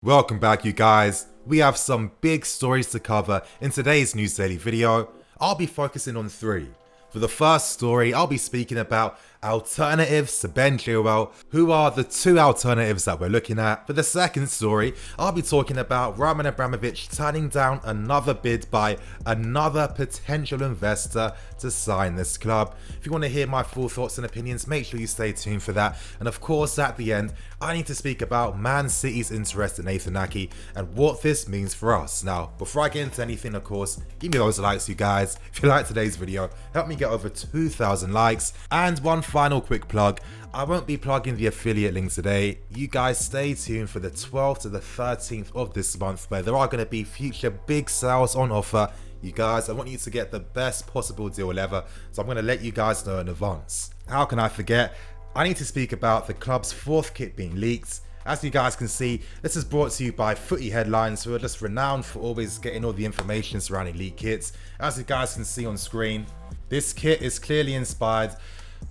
Welcome back, you guys. We have some big stories to cover in today's News Daily video. I'll be focusing on three. For the first story, I'll be speaking about alternatives to Ben Chilwell, who are the two alternatives that we're looking at. For the second story, I'll be talking about Roman Abramovich turning down another bid by another potential investor to sign this club. If you want to hear my full thoughts and opinions, make sure you stay tuned for that. And of course, at the end, I need to speak about Man City's interest in Nketiah and what this means for us. Now, before I get into anything, of course, give me those likes, you guys. If you like today's video, help me get over 2,000 likes. And one final quick plug, I won't be plugging the affiliate link today. You guys stay tuned for the 12th to the 13th of this month, where there are going to be future big sales on offer. You guys, I want you to get the best possible deal ever, so I'm going to let you guys know in advance. How can I forget? I need to speak about the club's fourth kit being leaked. As you guys can see, this is brought to you by Footy Headlines, who are just renowned for always getting all the information surrounding leaked kits. As you guys can see on screen, this kit is clearly inspired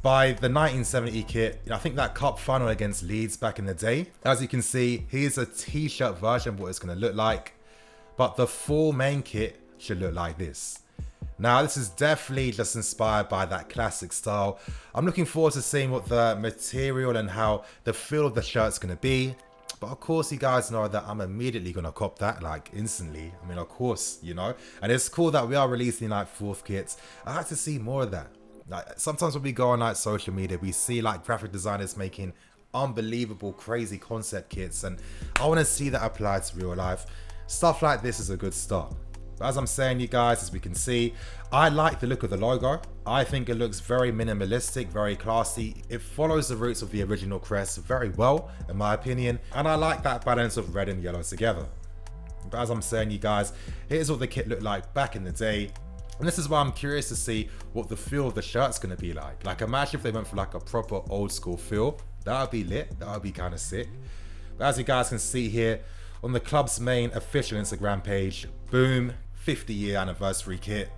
by the 1970 kit. I think that cup final against Leeds back in the day. As you can see, here's a t-shirt version of what it's going to look like, but the full main kit should look like this. Now, this is definitely just inspired by that classic style. I'm looking forward to seeing what the material and how the feel of the shirt's going to be. But of course, you guys know that I'm immediately going to cop that, like, instantly. I mean, of course, you know. And it's cool that we are releasing, like, fourth kits. I like to see more of that. Like, sometimes when we go on, like, social media, we see, like, graphic designers making unbelievable, crazy concept kits. And I want to see that applied to real life. Stuff like this is a good start. But as I'm saying, you guys, as we can see, I like the look of the logo. I think it looks very minimalistic, very classy. It follows the roots of the original crest very well, in my opinion. And I like that balance of red and yellow together. But as I'm saying, you guys, here's what the kit looked like back in the day. And this is why I'm curious to see what the feel of the shirt's going to be like. Like, imagine if they went for like a proper old school feel. That would be lit. That would be kind of sick. But as you guys can see here, on the club's main official Instagram page, boom, 50-year anniversary kit.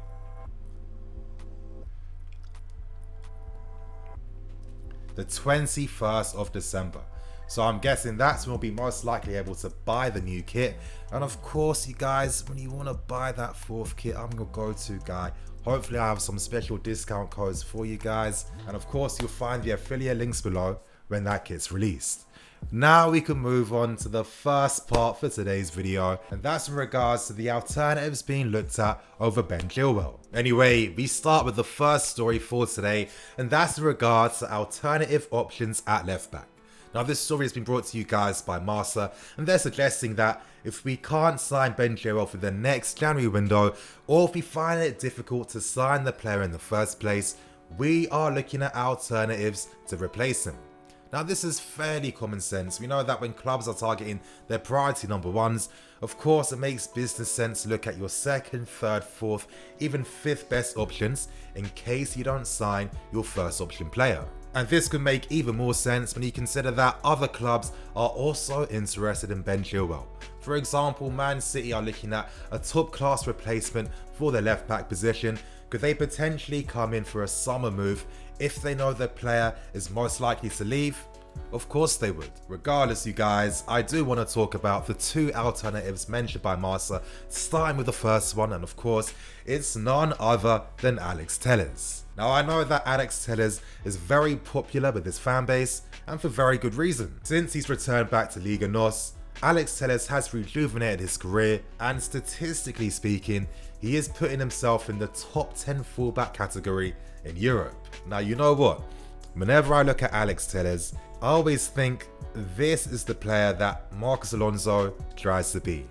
The 21st of December. So I'm guessing that's when we'll be most likely able to buy the new kit. And of course, you guys, when you want to buy that fourth kit, I'm your go-to guy. Hopefully I have some special discount codes for you guys. And of course, you'll find the affiliate links below when that kit's released. Now we can move on to the first part for today's video, and that's in regards to the alternatives being looked at over Ben Chilwell. Anyway, we start with the first story for today, and that's in regards to alternative options at left back. Now, this story has been brought to you guys by Marsa, and they're suggesting that if we can't sign Ben Chilwell for the next January window, or if we find it difficult to sign the player in the first place, we are looking at alternatives to replace him. Now, this is fairly common sense. We know that when clubs are targeting their priority number ones, of course it makes business sense to look at your second, third, fourth, even fifth best options in case you don't sign your first option player. And this could make even more sense when you consider that other clubs are also interested in Ben Chilwell. For example, Man City are looking at a top class replacement for their left back position. Could they potentially come in for a summer move if they know their player is most likely to leave? Of course they would. Regardless, you guys, I do want to talk about the two alternatives mentioned by Marsa, starting with the first one, and of course, it's none other than Alex Telles. Now, I know that Alex Telles is very popular with his fan base, and for very good reason. Since he's returned back to Liga NOS, Alex Telles has rejuvenated his career, and statistically speaking, he is putting himself in the top 10 fullback category in Europe. Now, you know what? Whenever I look at Alex Telles, I always think this is the player that Marcos Alonso tries to be.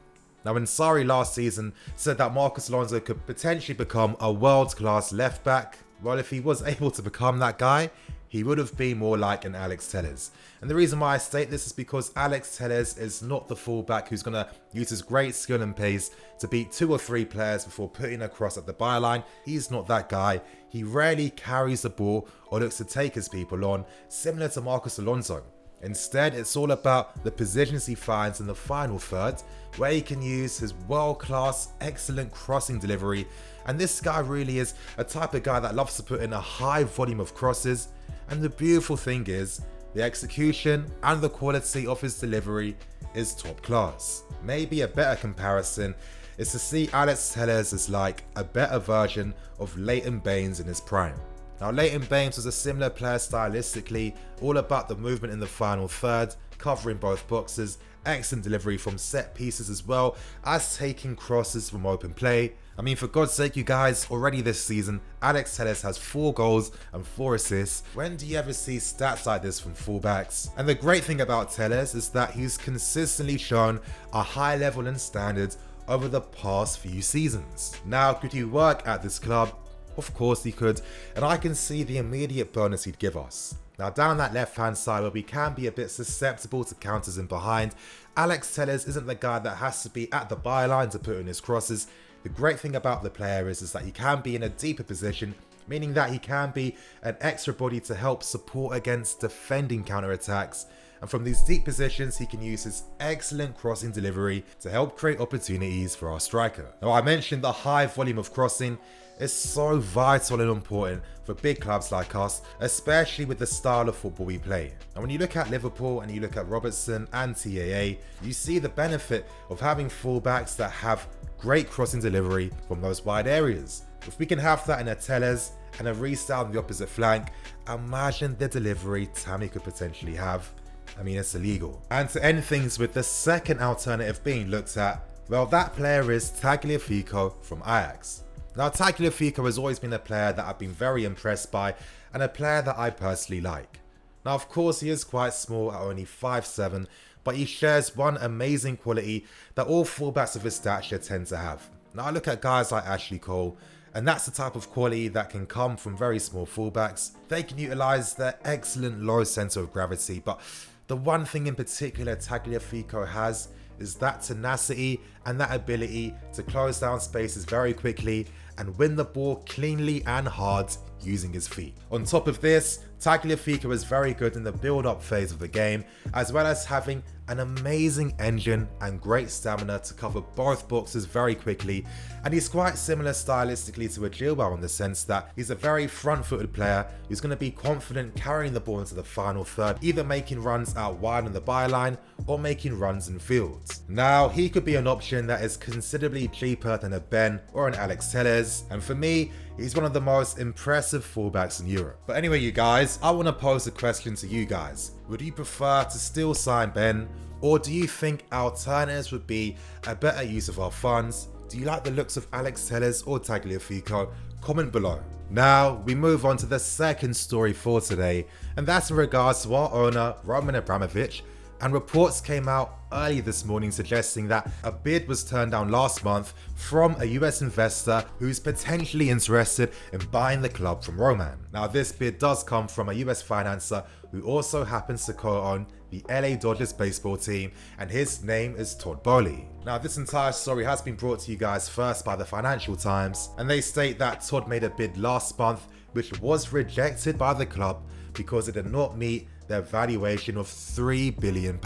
Now, when Sarri last season said that Marcos Alonso could potentially become a world-class left back, well, if he was able to become that guy, he would have been more like an Alex Telles. And the reason why I state this is because Alex Telles is not the fullback who's going to use his great skill and pace to beat 2 or 3 players before putting a cross at the byline. He's not that guy. He rarely carries the ball or looks to take his people on, similar to Marcos Alonso. Instead, it's all about the positions he finds in the final third, where he can use his world-class, excellent crossing delivery. And this guy really is a type of guy that loves to put in a high volume of crosses. And the beautiful thing is, the execution and the quality of his delivery is top class. Maybe a better comparison is to see Alex Telles as like a better version of Leighton Baines in his prime. Now Leighton Baines was a similar player stylistically, all about the movement in the final third, covering both boxes, excellent delivery from set pieces as well as taking crosses from open play. I mean, for God's sake, you guys, already this season, Alex Telles has 4 goals and 4 assists. When do you ever see stats like this from fullbacks? And the great thing about Telles is that he's consistently shown a high level and standard over the past few seasons. Now, could he work at this club? Of course he could, and I can see the immediate bonus he'd give us. Now down that left hand side where we can be a bit susceptible to counters in behind, Alex Telles isn't the guy that has to be at the byline to put in his crosses. The great thing about the player is that he can be in a deeper position, meaning that he can be an extra body to help support against defending counter-attacks. And from these deep positions, he can use his excellent crossing delivery to help create opportunities for our striker. Now, I mentioned the high volume of crossing is so vital and important for big clubs like us, especially with the style of football we play. And when you look at Liverpool and you look at Robertson and TAA, you see the benefit of having fullbacks that have great crossing delivery from those wide areas. If we can have that in a Telles and a restart on the opposite flank, imagine the delivery Tammy could potentially have. I mean, it's illegal. And to end things with the second alternative being looked at, well, that player is Tagliafico from Ajax. Now, Tagliafico has always been a player that I've been very impressed by and a player that I personally like. Now, of course, he is quite small at only 5'7", but he shares one amazing quality that all fullbacks of his stature tend to have. Now, I look at guys like Ashley Cole, and that's the type of quality that can come from very small fullbacks. They can utilise their excellent low centre of gravity, but the one thing in particular Tagliafico has is that tenacity and that ability to close down spaces very quickly and win the ball cleanly and hard using his feet. On top of this, Tagliafico is very good in the build-up phase of the game, as well as having an amazing engine and great stamina to cover both boxes very quickly, and he's quite similar stylistically to a Chilwell in the sense that he's a very front-footed player who's going to be confident carrying the ball into the final third, either making runs out wide on the byline or making runs in fields. Now, he could be an option that is considerably cheaper than a Ben or an Alex Telles, and for me, he's one of the most impressive fullbacks in Europe. But anyway, you guys, I want to pose a question to you guys. Would you prefer to still sign Ben, or do you think alternatives would be a better use of our funds? Do you like the looks of Alex Telles or Tagliafico? Comment below. Now, we move on to the second story for today, and that's in regards to our owner, Roman Abramovich. And reports came out early this morning suggesting that a bid was turned down last month from a US investor who's potentially interested in buying the club from Roman. Now, this bid does come from a US financer who also happens to co-own the LA Dodgers baseball team, and his name is Todd Boehly. Now, this entire story has been brought to you guys first by the Financial Times, and they state that Todd made a bid last month which was rejected by the club because it did not meet their valuation of £3 billion.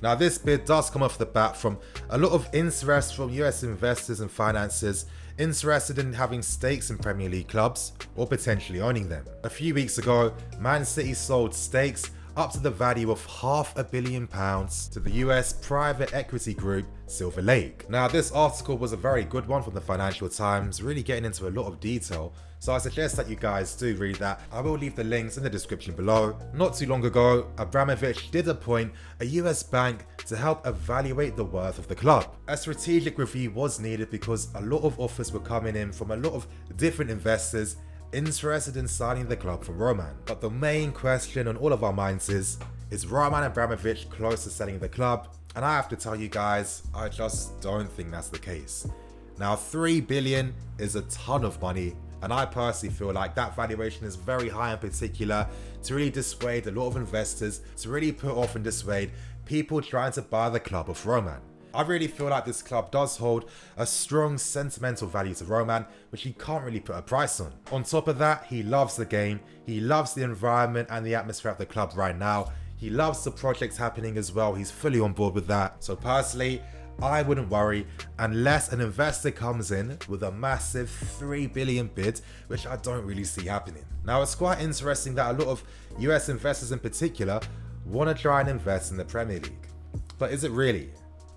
Now, this bid does come off the bat from a lot of interest from US investors and financiers interested in having stakes in Premier League clubs or potentially owning them. A few weeks ago, Man City sold stakes up to the value of £500 million to the US private equity group Silver Lake. Now, this article was a very good one from the Financial Times, really getting into a lot of detail, so I suggest that you guys do read that. I will leave the links in the description below. Not too long ago, Abramovich did appoint a US bank to help evaluate the worth of the club. A strategic review was needed because a lot of offers were coming in from a lot of different investors interested in signing the club from Roman. But the main question on all of our minds is Roman Abramovich close to selling the club? And I have to tell you guys, I just don't think that's the case. Now, $3 billion is a ton of money, and I personally feel like that valuation is very high in particular to really dissuade a lot of investors, to really put off and dissuade people trying to buy the club of Roman. I really feel like this club does hold a strong sentimental value to Roman, which he can't really put a price on. On top of that, he loves the game, he loves the environment and the atmosphere of the club right now. He loves the projects happening as well, he's fully on board with that. So personally, I wouldn't worry unless an investor comes in with a massive $3 billion bid, which I don't really see happening. Now, it's quite interesting that a lot of US investors in particular want to try and invest in the Premier League. But is it really?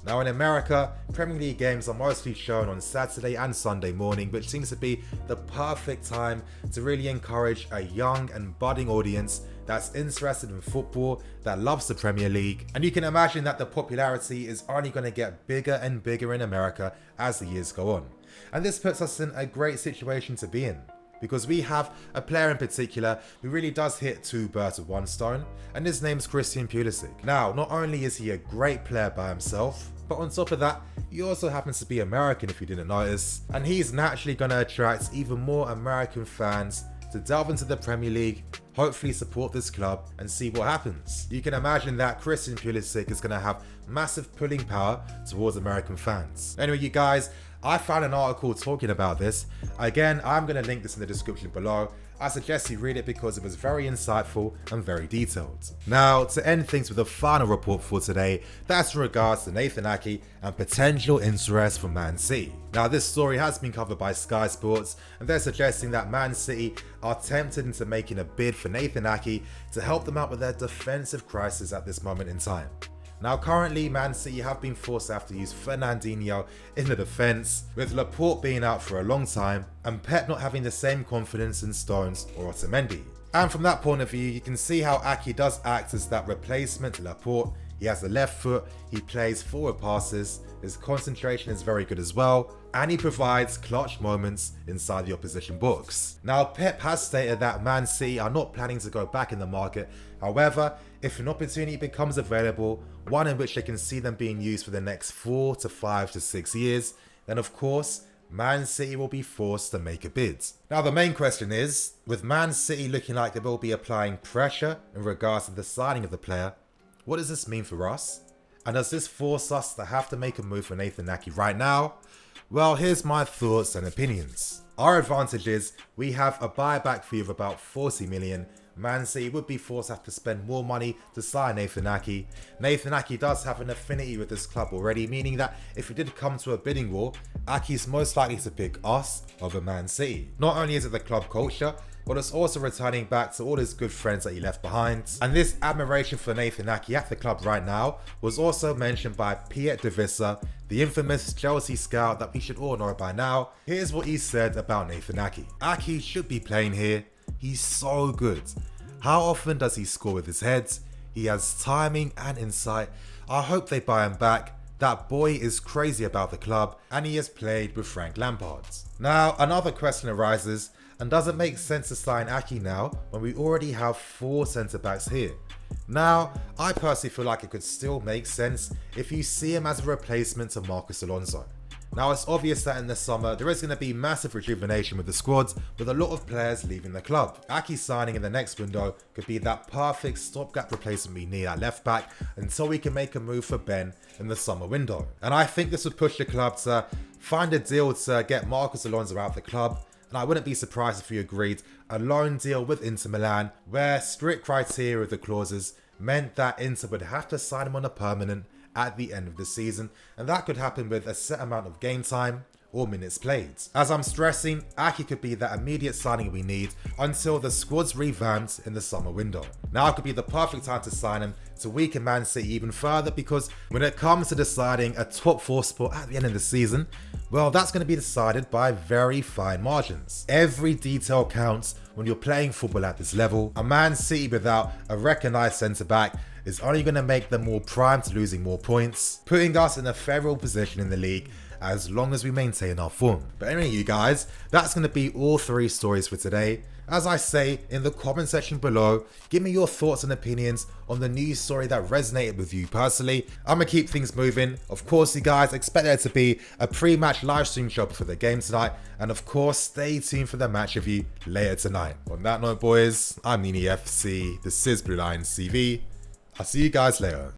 Now in America, Premier League games are mostly shown on Saturday and Sunday morning, which seems to be the perfect time to really encourage a young and budding audience that's interested in football, that loves the Premier League. And you can imagine that the popularity is only going to get bigger and bigger in America as the years go on. And this puts us in a great situation to be in, because we have a player in particular who really does hit two birds with one stone, and his name's Christian Pulisic. Now, not only is he a great player by himself, but on top of that, he also happens to be American if you didn't notice, and he's naturally going to attract even more American fans to delve into the Premier League, hopefully support this club and see what happens. You can imagine that Christian Pulisic is going to have massive pulling power towards American fans. Anyway, you guys, I found an article talking about this. Again, I'm going to link this in the description below. I suggest you read it because it was very insightful and very detailed. Now, to end things with a final report for today, that's in regards to Nathan Ake and potential interest from Man City. Now, this story has been covered by Sky Sports, and they're suggesting that Man City are tempted into making a bid for Nathan Ake to help them out with their defensive crisis at this moment in time. Now currently, Man City have been forced to have to use Fernandinho in the defence, with Laporte being out for a long time and Pep not having the same confidence in Stones or Otamendi. And from that point of view, you can see how Ake does act as that replacement to Laporte. He has the left foot, he plays forward passes, his concentration is very good as well, and he provides clutch moments inside the opposition box. Now Pep has stated that Man City are not planning to go back in the market. However, if an opportunity becomes available, one in which they can see them being used for the next 4 to 5 to 6 years, then of course, Man City will be forced to make a bid. Now the main question is, with Man City looking like they will be applying pressure in regards to the signing of the player, what does this mean for us? And does this force us to have to make a move for Nathan Ake right now? Well, here's my thoughts and opinions. Our advantage is we have a buyback fee of about 40 million. Man City would be forced to have to spend more money to sign Nathan Ake. Nathan Ake does have an affinity with this club already, meaning that if it did come to a bidding war, Ake's most likely to pick us over Man City. Not only is it the club culture, but it's also returning back to all his good friends that he left behind. And this admiration for Nathan Ake at the club right now was also mentioned by Piet de Visser, the infamous Chelsea scout that we should all know by now. Here's what he said about Nathan Ake. Ake should be playing here. He's so good. How often does he score with his head? He has timing and insight. I hope they buy him back. That boy is crazy about the club, and he has played with Frank Lampard. Now, another question arises, and does it make sense to sign Ake now when we already have 4 centre-backs here? Now, I personally feel like it could still make sense if you see him as a replacement to Marcos Alonso. Now, it's obvious that in the summer there is going to be massive rejuvenation with the squad, with a lot of players leaving the club. Ake signing in the next window could be that perfect stopgap replacement we need at left back until we can make a move for Ben in the summer window. And I think this would push the club to find a deal to get Marcos Alonso out of the club. And I wouldn't be surprised if we agreed a loan deal with Inter Milan, where strict criteria of the clauses meant that Inter would have to sign him on a permanent at the end of the season, and that could happen with a set amount of game time or minutes played. As I'm stressing, Ake could be that immediate signing we need until the squad's revamped in the summer window. Now could be the perfect time to sign him to weaken Man City even further, because when it comes to deciding a top 4 spot at the end of the season, well, that's going to be decided by very fine margins. Every detail counts when you're playing football at this level. A Man City without a recognised centre-back is only going to make them more primed to losing more points, putting us in a favourable position in the league as long as we maintain our form. But anyway, you guys, that's going to be all 3 stories for today. As I say, in the comment section below, give me your thoughts and opinions on the news story that resonated with you personally. I'm going to keep things moving. Of course, you guys, expect there to be a pre-match live stream show for the game tonight. And of course, stay tuned for the match review later tonight. On that note, boys, I'm Nketiah FC. This is Blue Lions TV. I'll see you guys later.